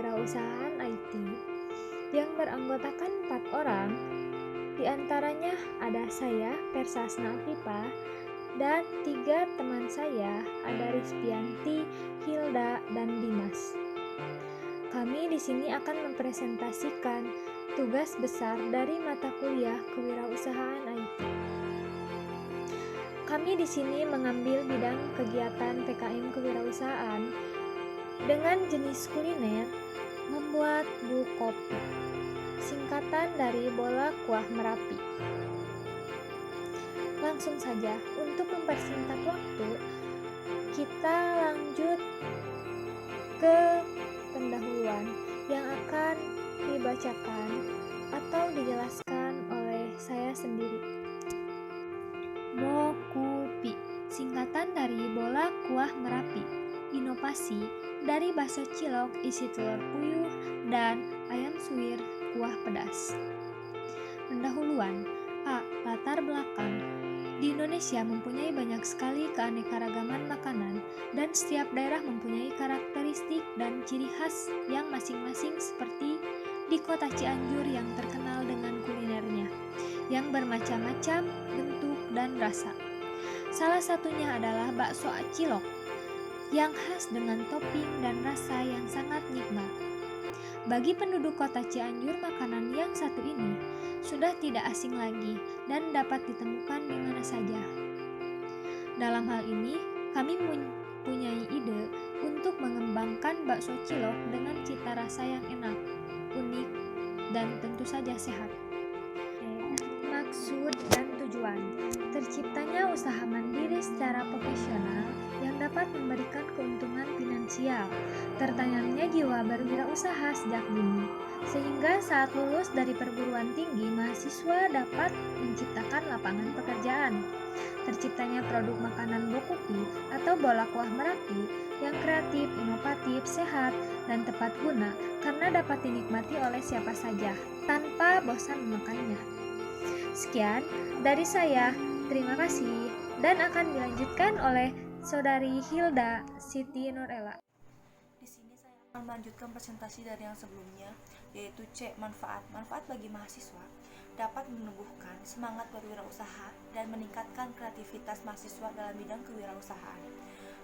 Kewirausahaan IT yang beranggotakan 4 orang. Di antaranya ada saya, Persasna Afifa, dan 3 teman saya, ada Rizvianti, Hilda, dan Dimas. Kami di sini akan mempresentasikan tugas besar dari mata kuliah Kewirausahaan IT. Kami di sini mengambil bidang kegiatan PKM kewirausahaan dengan jenis kuliner, membuat bu kopi, singkatan dari Bola Kuah Merapi. Langsung saja, untuk mempersingkat waktu, kita lanjut ke pendahuluan yang akan dibacakan atau dijelaskan oleh saya sendiri. Bokupi, singkatan dari Bola Kuah Merapi. Inovasi dari bakso cilok isi telur puyuh dan ayam suwir kuah pedas. Pendahuluan. A. Latar belakang. Di Indonesia mempunyai banyak sekali keanekaragaman makanan dan setiap daerah mempunyai karakteristik dan ciri khas yang masing-masing, seperti di kota Cianjur yang terkenal dengan kulinernya yang bermacam-macam bentuk dan rasa. Salah satunya adalah bakso cilok yang khas dengan topping dan rasa yang sangat nikmat. Bagi penduduk kota Cianjur, makanan yang satu ini sudah tidak asing lagi dan dapat ditemukan di mana saja. Dalam hal ini, kami mempunyai ide untuk mengembangkan bakso cilok dengan cita rasa yang enak, unik, dan tentu saja sehat. Maksud dan tujuan. Terciptanya usaha mandiri secara profesional yang dapat memberikan keuntungan finansial, tertanamnya jiwa berwirausaha sejak dini, sehingga saat lulus dari perguruan tinggi, mahasiswa dapat menciptakan lapangan pekerjaan. Terciptanya produk makanan Bokupi atau Bola Kuah Merapi yang kreatif, inovatif, sehat, dan tepat guna karena dapat dinikmati oleh siapa saja tanpa bosan memakannya. Sekian dari saya, terima kasih, dan akan dilanjutkan oleh Saudari Hilda Siti Nurella. Di sini saya akan melanjutkan presentasi dari yang sebelumnya, yaitu C. Manfaat. Manfaat bagi mahasiswa dapat menumbuhkan semangat berwirausaha dan meningkatkan kreativitas mahasiswa dalam bidang kewirausahaan.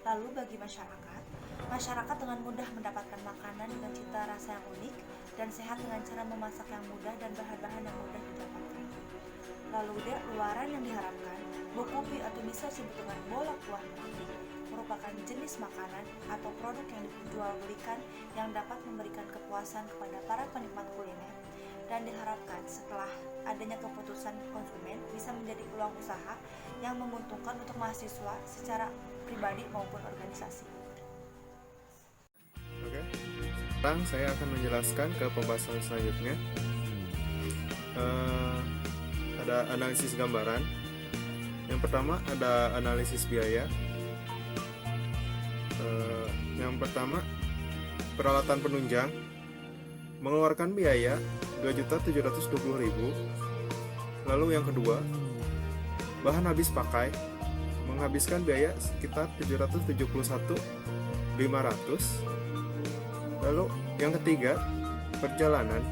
Lalu bagi masyarakat dengan mudah mendapatkan makanan dengan cita rasa yang unik dan sehat dengan cara memasak yang mudah dan bahan-bahan yang mudah didapatkan. Lalu luaran yang diharapkan, Bokupi atau bisa disebut dengan Bola Kuah Merapi merupakan jenis makanan atau produk yang dijualbelikan yang dapat memberikan kepuasan kepada para penikmat kuliner, dan diharapkan setelah adanya keputusan konsumen bisa menjadi peluang usaha yang menguntungkan untuk mahasiswa secara pribadi maupun organisasi. Oke, sekarang saya akan menjelaskan ke pembahasan selanjutnya. Ada analisis gambaran. Yang pertama ada analisis biaya. Yang pertama, peralatan penunjang mengeluarkan biaya 2.720.000. Lalu yang kedua, bahan habis pakai menghabiskan biaya sekitar 771.500. Lalu yang ketiga, perjalanan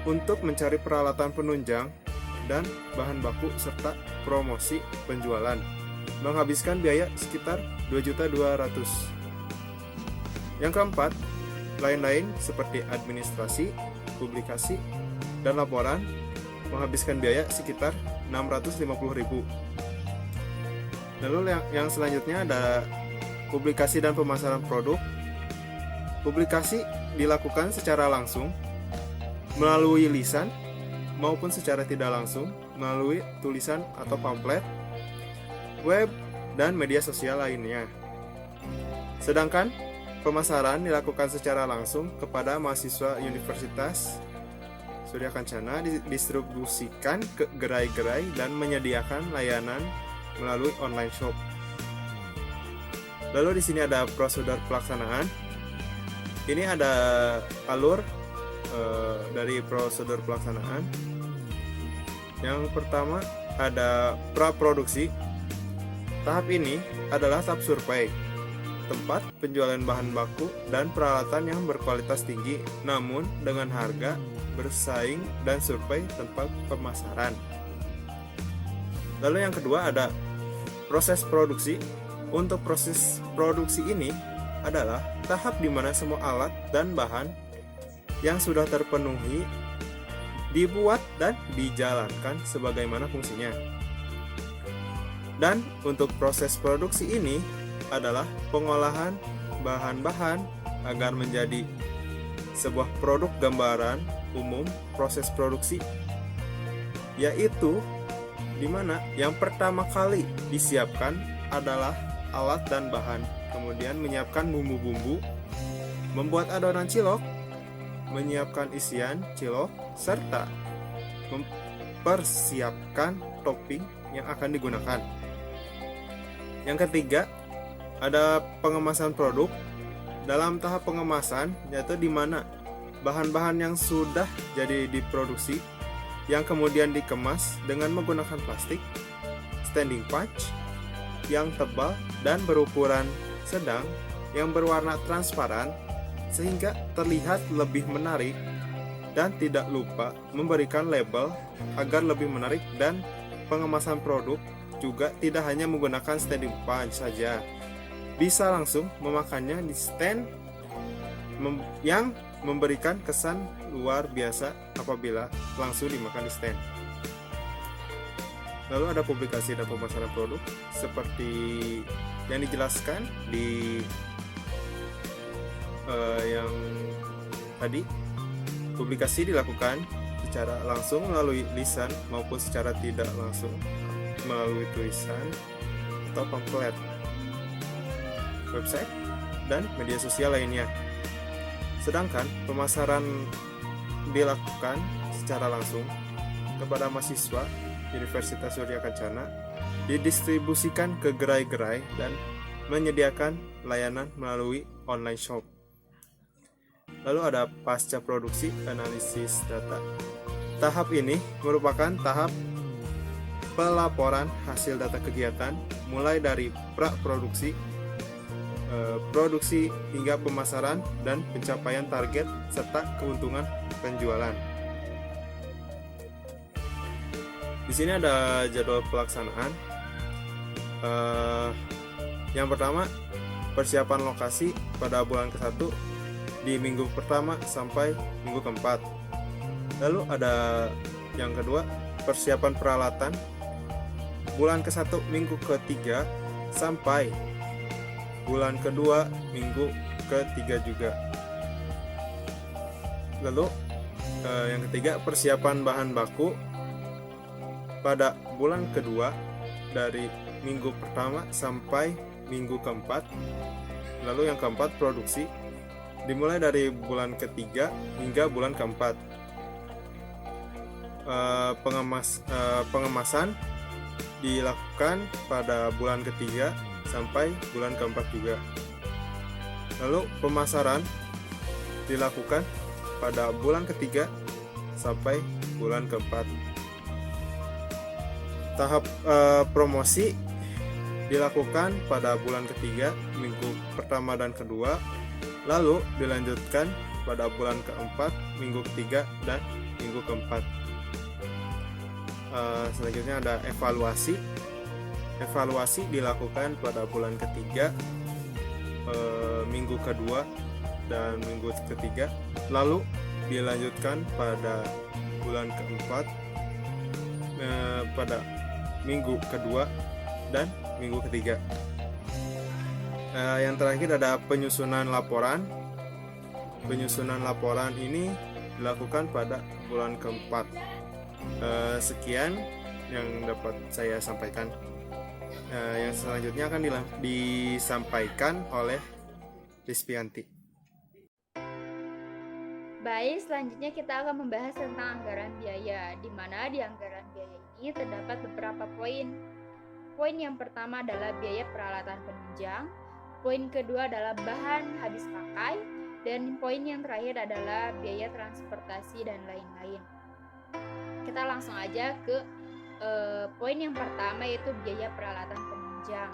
untuk mencari peralatan penunjang dan bahan baku serta promosi penjualan menghabiskan biaya sekitar 2.200.000. Yang keempat, lain-lain seperti administrasi, publikasi, dan laporan menghabiskan biaya sekitar 650.000. Lalu yang selanjutnya ada publikasi dan pemasaran produk. Publikasi dilakukan secara langsung melalui lisan maupun secara tidak langsung melalui tulisan atau pamflet, web, dan media sosial lainnya. Sedangkan pemasaran dilakukan secara langsung kepada mahasiswa Universitas Surya Kencana, didistribusikan ke gerai-gerai dan menyediakan layanan melalui online shop. Lalu di sini ada prosedur pelaksanaan. Ini ada alur dari prosedur pelaksanaan. Yang pertama ada praproduksi. Tahap ini adalah tahap survei. tempat penjualan bahan baku dan peralatan yang berkualitas tinggi, namun dengan harga bersaing dan survei tempat pemasaran. Lalu yang kedua ada proses produksi. Untuk proses produksi ini adalah tahap di mana semua alat dan bahan yang sudah terpenuhi dibuat dan dijalankan sebagaimana fungsinya. Dan untuk proses produksi ini adalah pengolahan bahan-bahan agar menjadi sebuah produk. Gambaran umum proses produksi yaitu di mana yang pertama kali disiapkan adalah alat dan bahan, kemudian menyiapkan bumbu-bumbu, membuat adonan cilok, menyiapkan isian cilok, serta mempersiapkan topping yang akan digunakan. Yang ketiga, ada pengemasan produk. Dalam tahap pengemasan, yaitu di mana bahan-bahan yang sudah jadi diproduksi, yang kemudian dikemas dengan menggunakan plastik, standing punch, yang tebal dan berukuran sedang, yang berwarna transparan, sehingga terlihat lebih menarik, dan tidak lupa memberikan label agar lebih menarik. Dan pengemasan produk juga tidak hanya menggunakan standing punch saja, bisa langsung memakannya di stand yang memberikan kesan luar biasa apabila langsung dimakan di stand. Lalu ada publikasi dan pemasaran produk seperti yang dijelaskan di yang tadi. Publikasi dilakukan secara langsung melalui lisan maupun secara tidak langsung melalui tulisan atau pamflet, website, dan media sosial lainnya. Sedangkan pemasaran dilakukan secara langsung kepada mahasiswa Universitas Surya Kencana, didistribusikan ke gerai-gerai dan menyediakan layanan melalui online shop. Lalu ada pasca produksi analisis data. Tahap ini merupakan tahap pelaporan hasil data kegiatan mulai dari pra-produksi, produksi hingga pemasaran dan pencapaian target serta keuntungan penjualan. Di sini ada jadwal pelaksanaan. Yang pertama, persiapan lokasi pada bulan ke-1 di minggu pertama sampai minggu ke-4. Lalu ada yang kedua, persiapan peralatan bulan ke-1 minggu ke-3 sampai bulan ke-2 minggu ke-3 juga. Lalu yang ketiga, persiapan bahan baku pada bulan kedua dari minggu pertama sampai minggu ke-4. Lalu yang keempat, produksi dimulai dari bulan ketiga hingga bulan ke-4. Pengemasan dilakukan pada bulan ketiga sampai bulan ke-4 juga. Lalu pemasaran dilakukan pada bulan ketiga sampai bulan ke-4. Tahap promosi dilakukan pada bulan ketiga, minggu pertama dan kedua, lalu dilanjutkan pada bulan ke-4, minggu ketiga dan minggu ke-4. Selanjutnya ada evaluasi. Evaluasi dilakukan pada bulan ketiga, minggu kedua dan minggu ketiga, lalu dilanjutkan pada bulan ke-4, pada minggu kedua dan minggu ketiga. Yang terakhir ada penyusunan laporan. Penyusunan laporan ini dilakukan pada bulan ke-4. Sekian yang dapat saya sampaikan. Yang selanjutnya akan disampaikan oleh Rizpianti. Baik, selanjutnya kita akan membahas tentang anggaran biaya, di mana di anggaran biaya ini terdapat beberapa poin. Poin yang pertama adalah biaya peralatan penunjang, poin kedua adalah bahan habis pakai, dan poin yang terakhir adalah biaya transportasi dan lain-lain. Kita langsung aja ke poin yang pertama, yaitu biaya peralatan penunjang.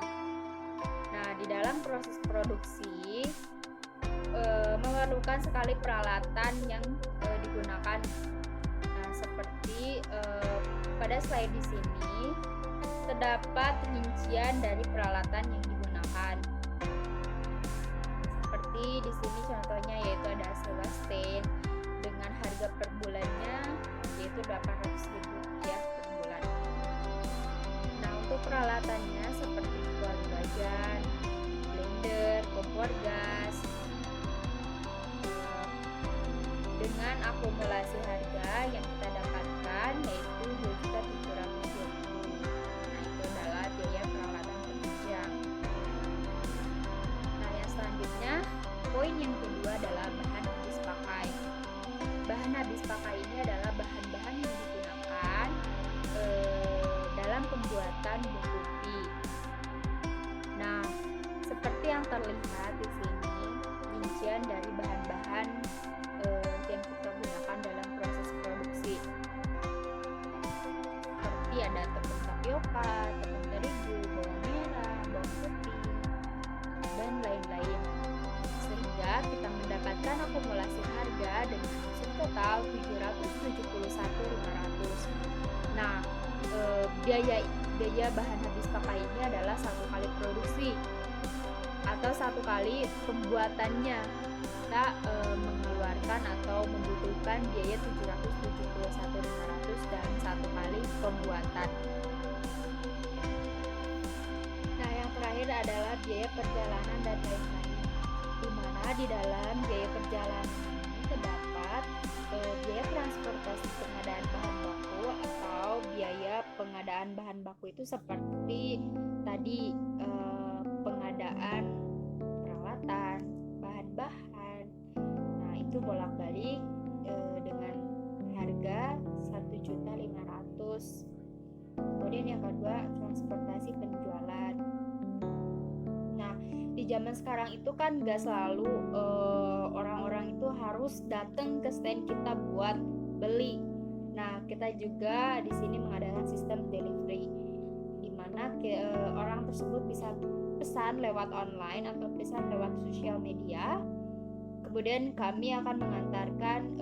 Nah, di dalam proses produksi memerlukan sekali peralatan yang digunakan. Nah, seperti pada slide di sini terdapat rincian dari peralatan yang digunakan. Seperti di sini contohnya yaitu ada sewa stain dengan harga per bulannya yaitu Rp800.000 per bulan. Nah, untuk peralatannya seperti kuali wajan, blender, kompor gas, dengan akumulasi harga yang kita dapatkan yaitu Rp2.700.000. Nah, itu adalah biaya peralatan penunjang. Nah, yang selanjutnya poin yang kedua adalah bahan habis pakai. Bahan habis pakai ini adalah bahan-bahan yang digunakan dalam pembuatan buku pi. Nah, seperti yang terlihat di sini rincian dari bahan-bahan yang kita gunakan dalam proses produksi. Seperti ada tepung tapioka, tepung terigu, bawang merah, bawang putih, dan lain-lain. Sehingga kita mendapatkan akumulasi harga dengan subtotal Rp771.500. Nah, biaya bahan habis pakai ini adalah satu kali produksi atau satu kali pembuatannya. Kita mengeluarkan atau membutuhkan biaya Rp771.500 dan satu kali pembuatan. Nah, yang terakhir adalah biaya perjalanan dan lain-lain, di mana di dalam biaya perjalanan ini terdapat biaya transportasi pengadaan bahan baku atau biaya pengadaan bahan baku itu seperti tadi pengadaan peralatan, bahan-bahan. Nah, itu bolak-balik dengan harga Rp1.500.000. Kemudian yang kedua, transportasi penjualan. Nah, di zaman sekarang itu kan gak selalu orang-orang itu harus datang ke stand kita buat beli. Nah, kita juga di sini mengadakan sistem delivery, di mana orang tersebut bisa pesan lewat online atau pesan lewat sosial media. Kemudian kami akan mengantarkan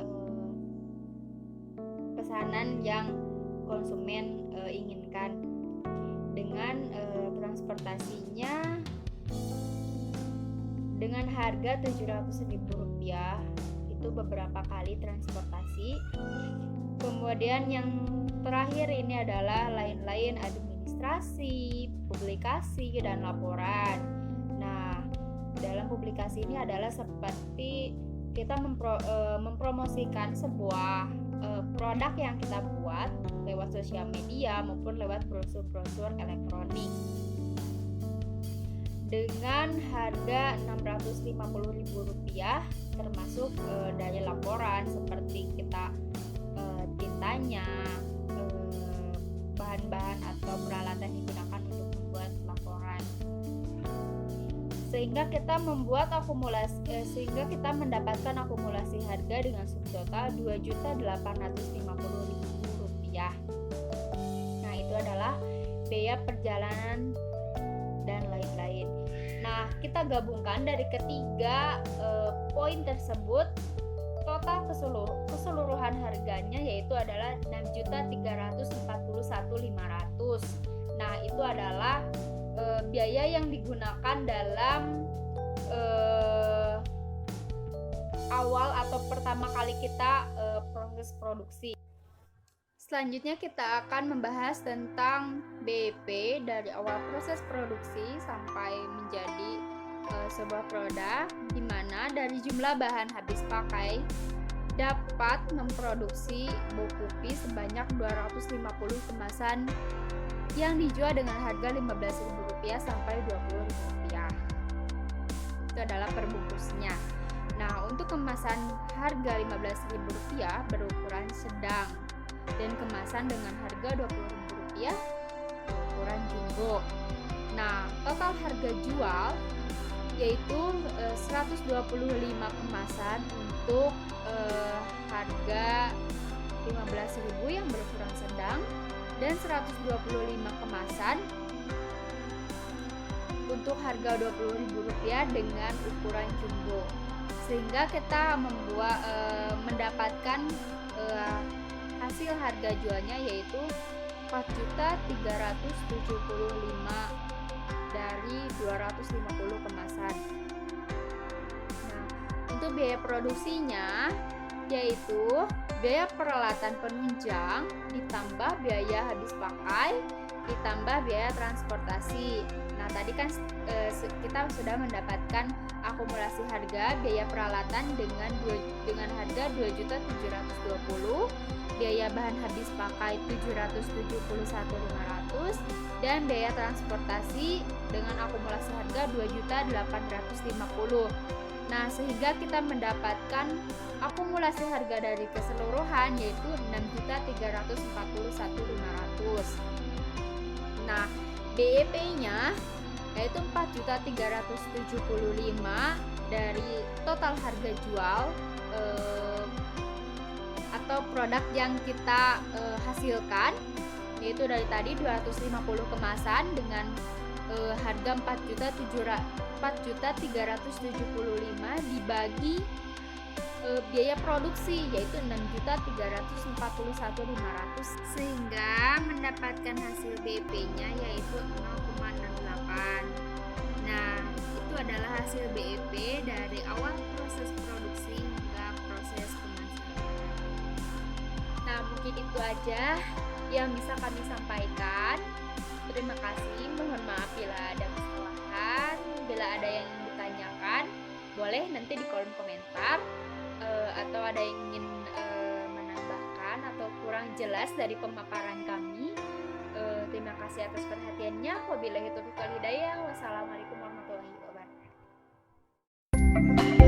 pesanan yang konsumen inginkan dengan transportasinya dengan harga Rp700.000. Itu beberapa kali transportasi. Kemudian yang terakhir ini adalah lain-lain administrasi, publikasi, dan laporan. Nah, dalam publikasi ini adalah seperti kita mempromosikan sebuah produk yang kita buat lewat sosial media maupun lewat brosur-brosur elektronik dengan harga Rp650.000 termasuk dari laporan seperti kita tintanya, bahan-bahan atau peralatan yang digunakan untuk membuat laporan. Sehingga kita mendapatkan akumulasi harga dengan subtotal Rp2.850.000. Nah, itu adalah biaya perjalanan dan lain-lain. Nah, kita gabungkan dari ketiga poin tersebut, total keseluruhan harganya yaitu adalah Rp6.341.500. Nah, itu adalah biaya yang digunakan dalam awal atau pertama kali kita proses produksi. Selanjutnya kita akan membahas tentang BEP dari awal proses produksi sampai menjadi sebuah produk, di mana dari jumlah bahan habis pakai dapat memproduksi buku pi sebanyak 250 kemasan yang dijual dengan harga Rp15.000 sampai Rp20.000. Itu adalah per bungkusnya. Nah, untuk kemasan harga Rp15.000 berukuran sedang dan kemasan dengan harga Rp20.000 ukuran jumbo. Nah, total harga jual yaitu 125 kemasan untuk harga Rp15.000 yang berukuran sedang dan 125 kemasan untuk harga Rp20.000 dengan ukuran jumbo, sehingga kita mendapatkan hasil harga jualnya yaitu 4.375.000 dari 250 kemasan. Nah, untuk biaya produksinya yaitu biaya peralatan penunjang ditambah biaya habis pakai ditambah biaya transportasi. Nah, tadi kan kita sudah mendapatkan akumulasi harga biaya peralatan dengan harga 2.720.000, biaya bahan habis pakai 771.500 dan biaya transportasi dengan akumulasi harga 2.850.000. Nah, sehingga kita mendapatkan akumulasi harga dari keseluruhan yaitu 6.341.500. Nah, BEP-nya yaitu 4.375.000 dari total harga jual atau produk yang kita hasilkan, yaitu dari tadi 250 kemasan dengan harga 4.375.000 dibagi biaya produksi yaitu 6.341.500, sehingga mendapatkan hasil BEP-nya yaitu 0,68. Nah, itu adalah hasil BEP dari awal proses produksi hingga proses pemasaran. Nah, mungkin itu aja yang bisa kami sampaikan. Terima kasih, mohon maaf bila ada kesalahan. Bila ada yang ingin ditanyakan, boleh nanti di kolom komentar, atau ada yang ingin menambahkan atau kurang jelas dari pemaparan kami. Terima kasih atas perhatiannya. Wabillahi taufiq wal hidayah. Wassalamualaikum warahmatullahi wabarakatuh.